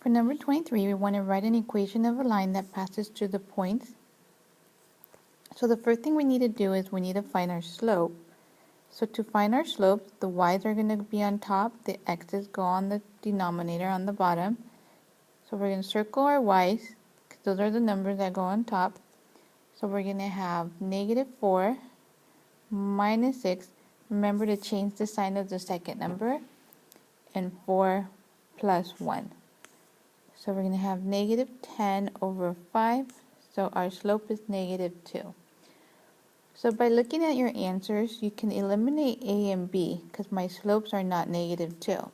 For number 23, we want to write an equation of a line that passes through the points. So the first thing we need to do is we need to find our slope. So to find our slope, the y's are going to be on top, the x's go on the denominator on the bottom. So we're going to circle our y's, because those are the numbers that go on top. So we're going to have -4 minus 6. Remember to change the sign of the second number, and 4 plus 1. So we're going to have -10 over 5, so our slope is -2. So by looking at your answers, you can eliminate A and B, because my slopes are not -2.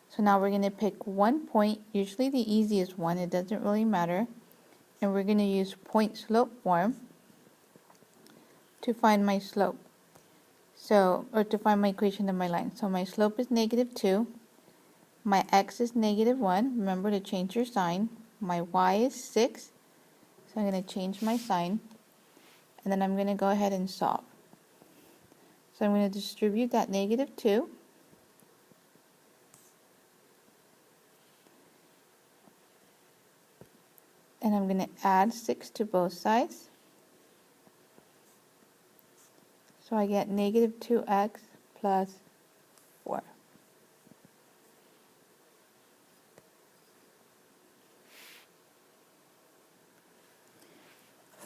So now we're going to pick one point, usually the easiest one, it doesn't really matter, and we're going to use point slope form to find my slope. So, or to find my equation of my line. So my slope is -2. My x is -1. Remember to change your sign. My y is 6. So I'm going to change my sign. And then I'm going to go ahead and solve. So I'm going to distribute that -2. And I'm going to add 6 to both sides. So I get -2x plus 4.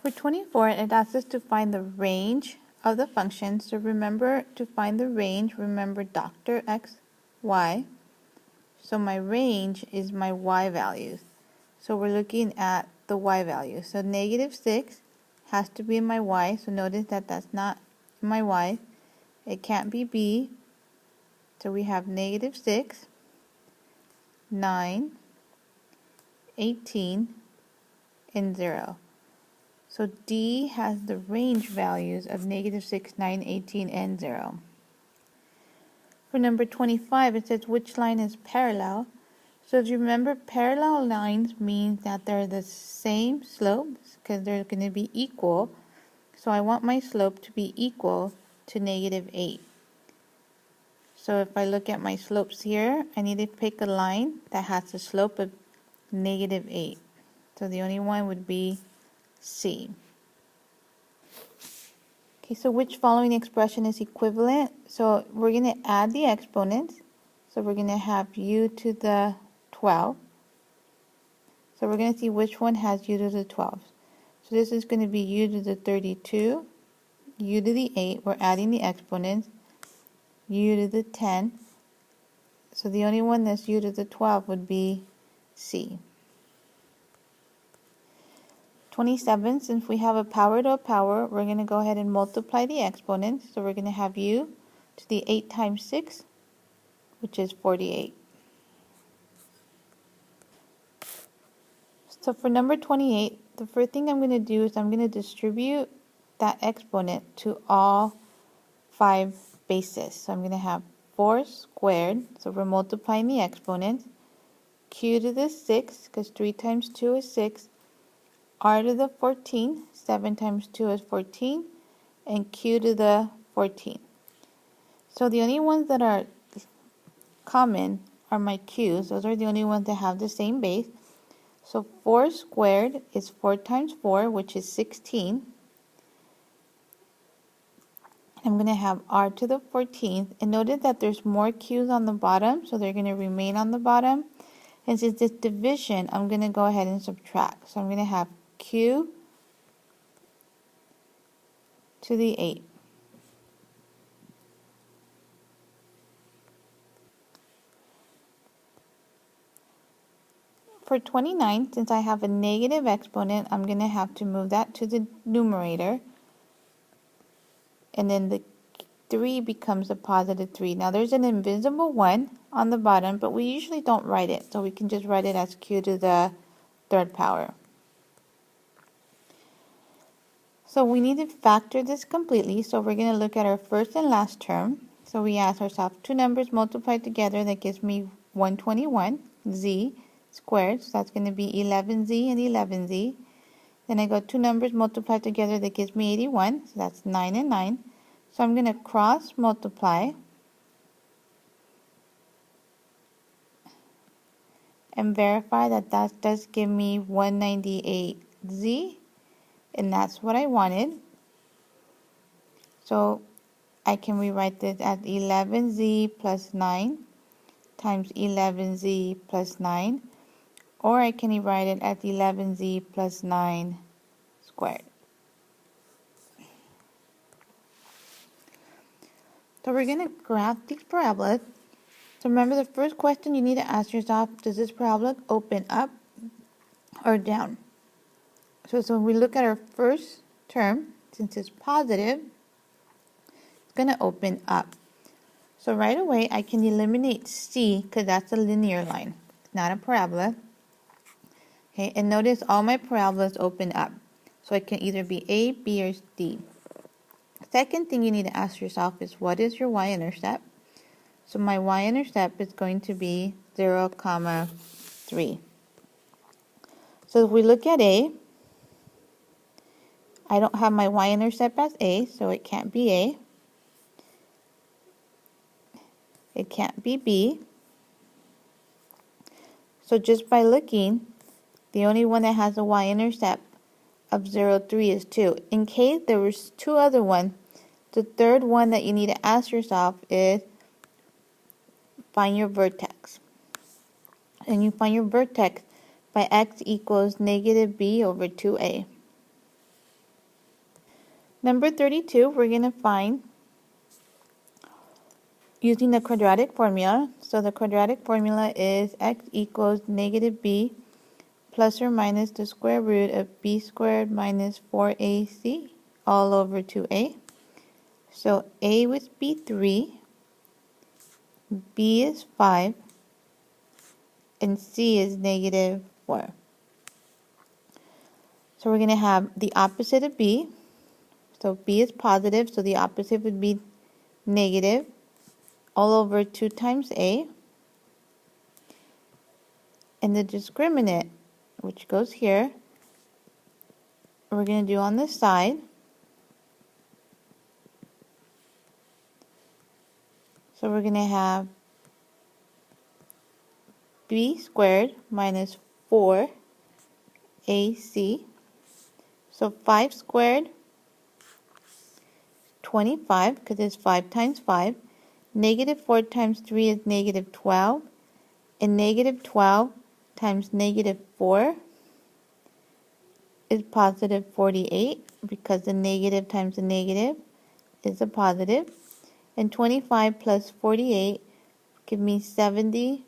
For 24, it asks us to find the range of the function. So remember, to find the range, remember Dr. X, Y. So my range is my y values. So we're looking at the y value. So -6 has to be in my y. So notice that that's not in my y. It can't be b. So we have -6, 9, 18, and 0. So D has the range values of -6, 9, 18, and 0. For number 25, it says which line is parallel. So if you remember, parallel lines means that they're the same slopes because they're going to be equal. So I want my slope to be equal to -8. So if I look at my slopes here, I need to pick a line that has a slope of -8. So the only one would be C. Okay, so which following expression is equivalent? So we're going to add the exponents. So we're going to have u to the 12. So we're going to see which one has u to the 12. So this is going to be u to the 32, u to the 8. We're adding the exponents. U to the 10. So the only one that's u to the 12 would be C. 27, since we have a power to a power, we're going to go ahead and multiply the exponents. So we're going to have u to the 8 times 6, which is 48. So for number 28, the first thing I'm going to do is I'm going to distribute that exponent to all 5 bases. So I'm going to have 4 squared, so we're multiplying the exponents, q to the 6, because 3 times 2 is 6, r to the 14, 7 times 2 is 14, and q to the 14. So the only ones that are common are my q's. Those are the only ones that have the same base. So 4 squared is 4 times 4, which is 16. I'm going to have r to the 14th. And notice that there's more q's on the bottom, so they're going to remain on the bottom. And since it's division, I'm going to go ahead and subtract. So I'm going to have q to the 8. For 29, since I have a negative exponent, I'm going to have to move that to the numerator. And then the 3 becomes a positive 3. Now there's an invisible 1 on the bottom, but we usually don't write it. So we can just write it as q to the 3rd power. So we need to factor this completely. So we're going to look at our first and last term. So we ask ourselves, two numbers multiplied together, that gives me 121, z squared. So that's going to be 11z and 11z. Then I got two numbers multiplied together, that gives me 81. So that's 9 and 9. So I'm going to cross multiply. and verify that that does give me 198z, and that's what I wanted. So I can rewrite this as 11z plus 9 times 11z plus 9, or I can rewrite it as 11z plus 9 squared. So we're going to graph these parabolas. So remember, the first question you need to ask yourself, does this parabola open up or down? So when we look at our first term, since it's positive, it's going to open up. So right away, I can eliminate C because that's a linear line. It's not a parabola. Okay, and notice all my parabolas open up. So it can either be A, B, or D. Second thing you need to ask yourself is, what is your y-intercept? So my y-intercept is going to be 0, 3. So if we look at A, I don't have my y-intercept as A, so it can't be A. It can't be B. So just by looking, the only one that has a y-intercept of 0, 3 is 2. In case there was two other ones, the third one that you need to ask yourself is, find your vertex. And you find your vertex by x equals negative b over 2a. Number 32, we're going to find using the quadratic formula. So the quadratic formula is x equals negative b plus or minus the square root of b squared minus 4ac all over 2a. So a was b 3, b is 5, and c is negative 4. So we're going to have the opposite of b. So b is positive, so the opposite would be negative, all over 2 times a. And the discriminant, which goes here, we're going to do on this side. So we're going to have b squared minus 4ac. So 5 squared, 25, because it's 5 times 5. Negative 4 times 3 is negative 12. And negative 12 times negative 4 is positive 48, because the negative times the negative is a positive. And 25 plus 48 give me 73.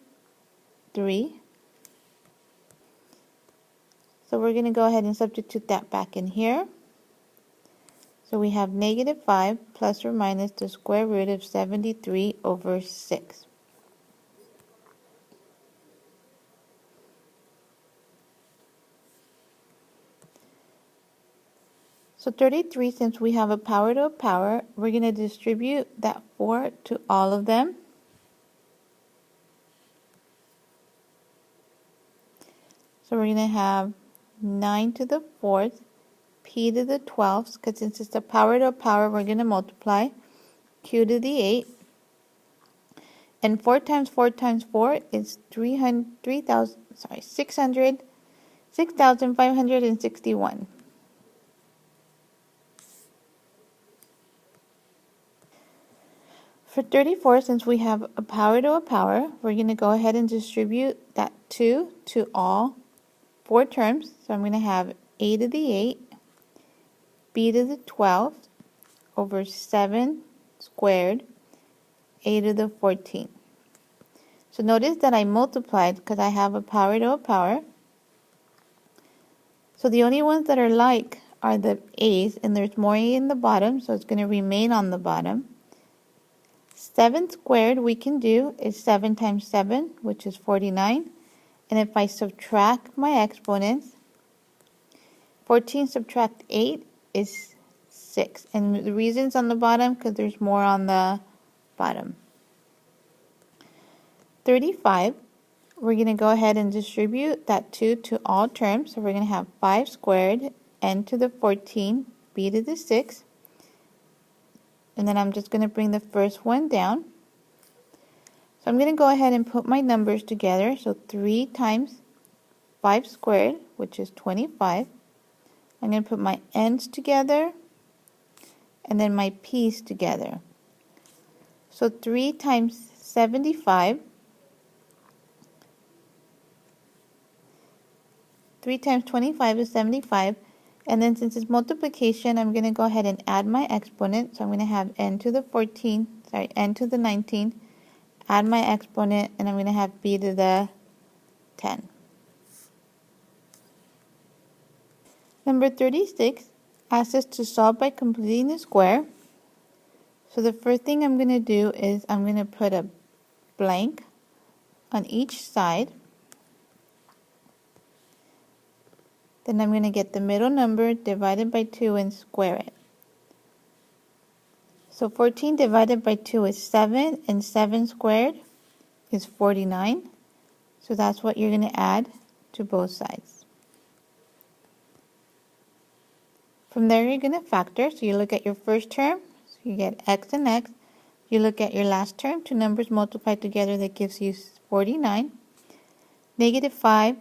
So we're going to go ahead and substitute that back in here. So we have negative 5 plus or minus the square root of 73 over 6. So 33, since we have a power to a power, we're going to distribute that 4 to all of them. So we're going to have 9 to the 4th, p to the 12th, because since it's a power to a power, we're going to multiply, q to the 8. And 4 times 4 times 4 is 6,561. For 34, since we have a power to a power, we're going to go ahead and distribute that 2 to all 4 terms. So I'm going to have a to the 8, b to the 12th, over 7 squared, a to the 14th. So notice that I multiplied because I have a power to a power. So the only ones that are like are the a's, and there's more a in the bottom, so it's going to remain on the bottom. 7 squared we can do is 7 times 7, which is 49. And if I subtract my exponents, 14 subtract 8 is 6. And the reason's on the bottom because there's more on the bottom. 35, we're going to go ahead and distribute that 2 to all terms. So we're going to have 5 squared, n to the 14, b to the 6. And then I'm just going to bring the first one down. So I'm going to go ahead and put my numbers together. So 3 times 5 squared, which is 25. I'm going to put my n's together and then my p's together. So 3 times 75, 3 times 25 is 75. And then since it's multiplication, I'm going to go ahead and add my exponent. So I'm going to have n to the 19, add my exponent, and I'm going to have b to the 10. Number 36 asks us to solve by completing the square. So the first thing I'm going to do is I'm going to put a blank on each side. Then I'm going to get the middle number divided by 2 and square it. So 14 divided by 2 is 7, and 7 squared is 49. So that's what you're going to add to both sides. From there, you're going to factor. So you look at your first term, so you get x and x. You look at your last term, two numbers multiplied together, that gives you 49. Negative 5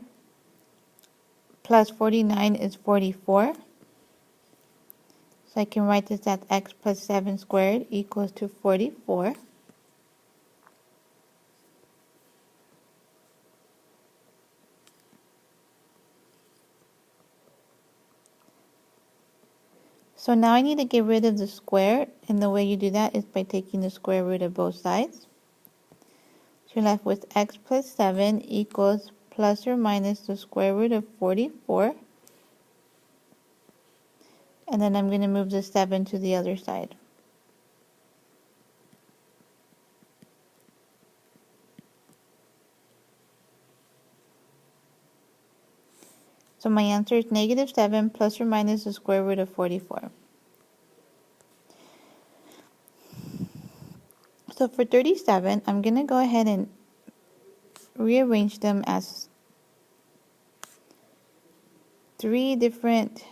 plus 49 is 44. So I can write this as x plus 7 squared equals to 44. So now I need to get rid of the square, and the way you do that is by taking the square root of both sides. So you're left with x plus 7 equals plus or minus the square root of 44. And then I'm going to move the 7 to the other side. So my answer is negative 7 plus or minus the square root of 44. So for 37, I'm going to go ahead and rearrange them as 3 different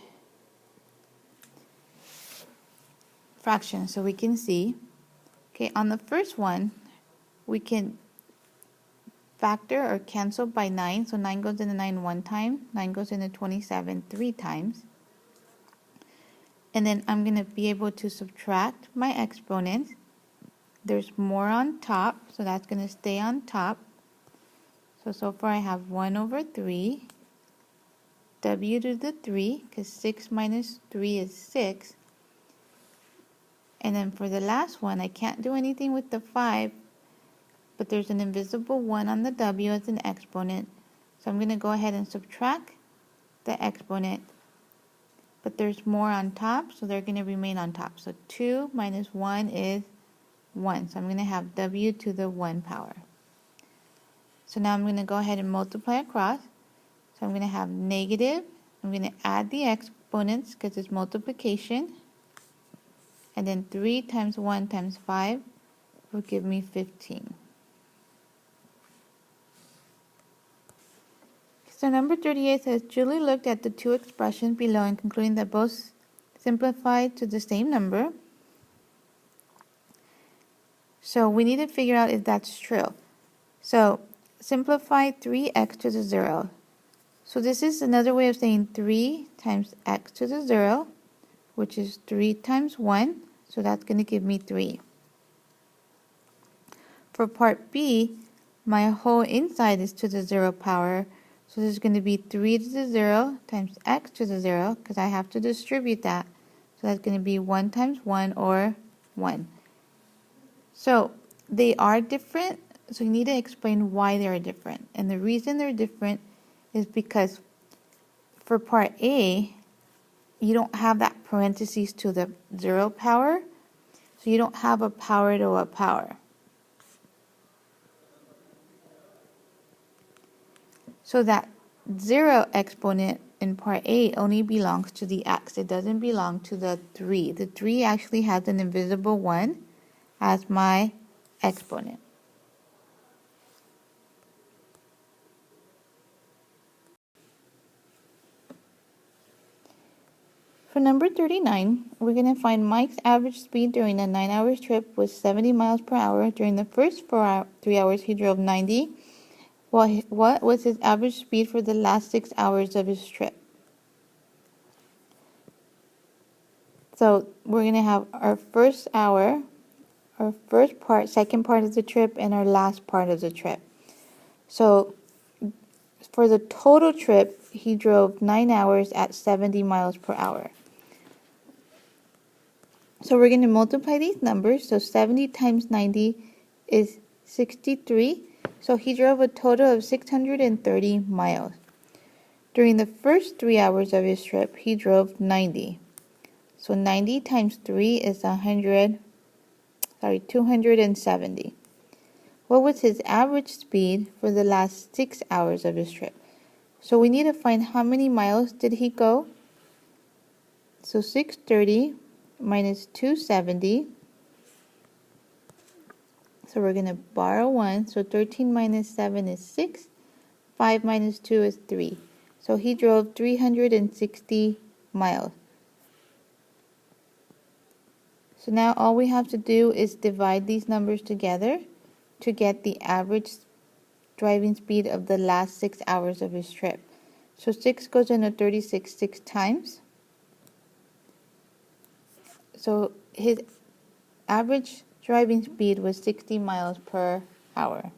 fractions so we can see. Okay, on the first one, we can factor or cancel by 9. So 9 goes into 9 one time, 9 goes into 27 3 times. And then I'm going to be able to subtract my exponents. There's more on top, so that's going to stay on top. So far I have 1 over 3, w to the 3, because 6 minus 3 is 6. And then for the last one, I can't do anything with the 5, but there's an invisible 1 on the w as an exponent. So I'm going to go ahead and subtract the exponent, but there's more on top, so they're going to remain on top. So 2 minus 1 is 1. So I'm going to have w to the 1 power. So now I'm going to go ahead and multiply across. So I'm going to have negative. I'm going to add the exponents because it's multiplication. And then 3 times 1 times 5 will give me 15. So number 38 says, Julie looked at the two expressions below and concluding that both simplified to the same number. So we need to figure out if that's true. So simplify 3x to the 0. So this is another way of saying 3 times x to the 0, which is 3 times 1. So that's going to give me 3. For part B, my whole inside is to the 0 power. So this is going to be 3 to the 0 times x to the 0, because I have to distribute that. So that's going to be 1 times 1, or 1. So they are different, so you need to explain why they are different. And the reason they're different is because for part A, you don't have that parentheses to the 0 power, so you don't have a power to a power. So that 0 exponent in part A only belongs to the x. It doesn't belong to the 3. The 3 actually has an invisible 1 as my exponent. For for number 39, we're going to find Mike's average speed during a 9-hour trip was 70 miles per hour. During the first 3 hours, he drove 90. What was his average speed for the last 6 hours of his trip? So we're going to have our first hour, our first part, second part of the trip, and our last part of the trip. So for the total trip, he drove 9 hours at 70 miles per hour. So we're going to multiply these numbers. So 70 times 90 is 63. So he drove a total of 630 miles. During the first 3 hours of his trip, he drove 90. So 90 times 3 is 270. What was his average speed for the last 6 hours of his trip? So we need to find how many miles did he go. So 630 minus 270. So we're going to borrow 1. So 13 minus 7 is 6. 5 minus 2 is 3. So he drove 360 miles. So now all we have to do is divide these numbers together to get the average driving speed of the last 6 hours of his trip. So 6 goes into 36 6 times. So his average driving speed was 60 miles per hour.